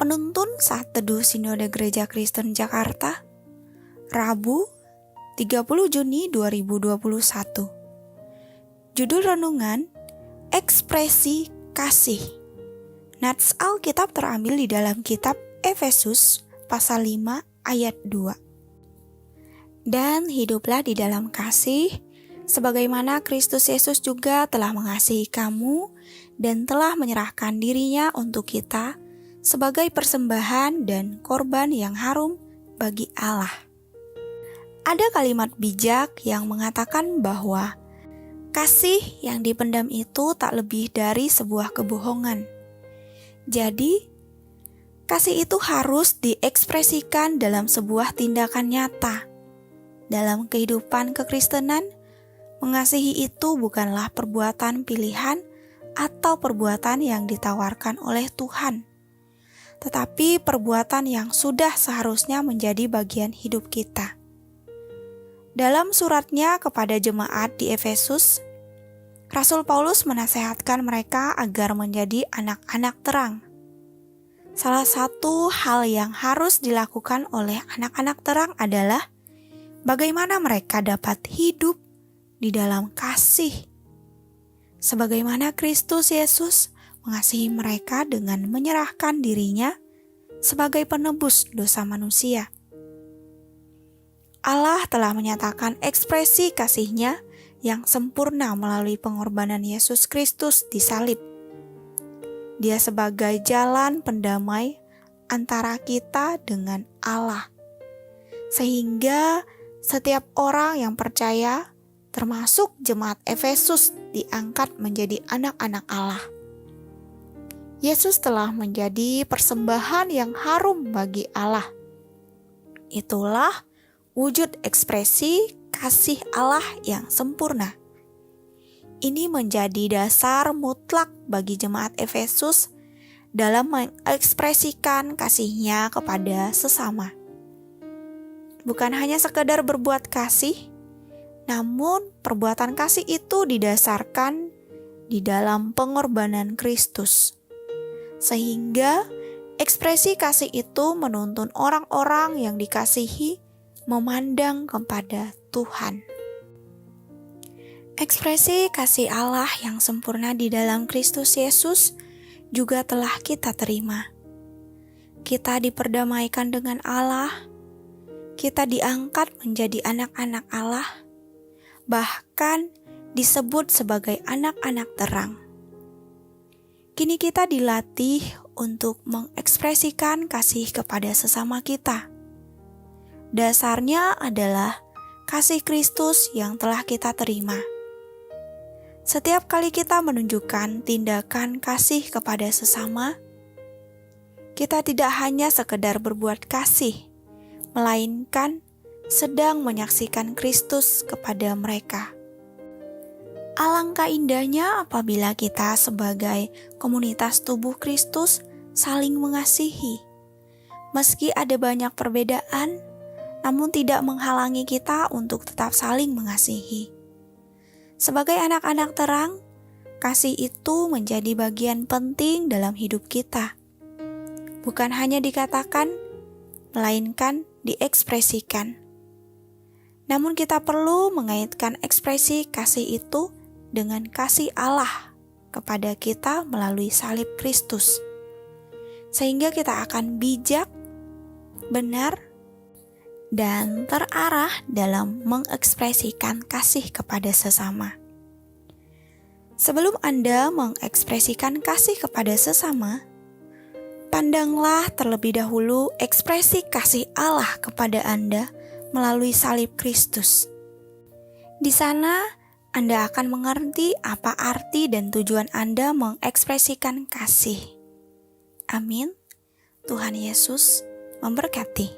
Penuntun Saat Teduh Sinode Gereja Kristen Jakarta, Rabu 30 Juni 2021. Judul renungan, Ekspresi Kasih. Nats Alkitab terambil di dalam kitab Efesus pasal 5 ayat 2. Dan hiduplah di dalam kasih, sebagaimana Kristus Yesus juga telah mengasihi kamu dan telah menyerahkan dirinya untuk kita sebagai persembahan dan korban yang harum bagi Allah. Ada kalimat bijak yang mengatakan bahwa kasih yang dipendam itu tak lebih dari sebuah kebohongan. Jadi, kasih itu harus diekspresikan dalam sebuah tindakan nyata. Dalam kehidupan kekristenan, mengasihi itu bukanlah perbuatan pilihan atau perbuatan yang ditawarkan oleh Tuhan, tetapi perbuatan yang sudah seharusnya menjadi bagian hidup kita. Dalam suratnya kepada jemaat di Efesus, Rasul Paulus menasehatkan mereka agar menjadi anak-anak terang. Salah satu hal yang harus dilakukan oleh anak-anak terang adalah bagaimana mereka dapat hidup di dalam kasih. Sebagaimana Kristus Yesus mengasihi mereka dengan menyerahkan dirinya sebagai penebus dosa manusia. Allah telah menyatakan ekspresi kasih-Nya yang sempurna melalui pengorbanan Yesus Kristus di salib. Dia sebagai jalan pendamai antara kita dengan Allah. Sehingga setiap orang yang percaya, termasuk jemaat Efesus, diangkat menjadi anak-anak Allah. Yesus telah menjadi persembahan yang harum bagi Allah. Itulah wujud ekspresi kasih Allah yang sempurna. Ini menjadi dasar mutlak bagi jemaat Efesus dalam mengekspresikan kasih-Nya kepada sesama. Bukan hanya sekedar berbuat kasih, namun perbuatan kasih itu didasarkan di dalam pengorbanan Kristus. Sehingga ekspresi kasih itu menuntun orang-orang yang dikasihi memandang kepada Tuhan. Ekspresi kasih Allah yang sempurna di dalam Kristus Yesus juga telah kita terima. Kita diperdamaikan dengan Allah, kita diangkat menjadi anak-anak Allah, bahkan disebut sebagai anak-anak terang. Kini kita dilatih untuk mengekspresikan kasih kepada sesama kita. Dasarnya adalah kasih Kristus yang telah kita terima. Setiap kali kita menunjukkan tindakan kasih kepada sesama, kita tidak hanya sekedar berbuat kasih, melainkan sedang menyaksikan Kristus kepada mereka. Alangkah indahnya apabila kita sebagai komunitas tubuh Kristus saling mengasihi. Meski ada banyak perbedaan, namun tidak menghalangi kita untuk tetap saling mengasihi. Sebagai anak-anak terang, kasih itu menjadi bagian penting dalam hidup kita. Bukan hanya dikatakan, melainkan diekspresikan. Namun kita perlu mengaitkan ekspresi kasih itu dengan kasih Allah kepada kita melalui salib Kristus. Sehingga kita akan bijak, benar, dan terarah dalam mengekspresikan kasih kepada sesama. Sebelum Anda mengekspresikan kasih kepada sesama, pandanglah terlebih dahulu ekspresi kasih Allah kepada Anda melalui salib Kristus. Di sana, Anda akan mengerti apa arti dan tujuan Anda mengekspresikan kasih. Amin. Tuhan Yesus memberkati.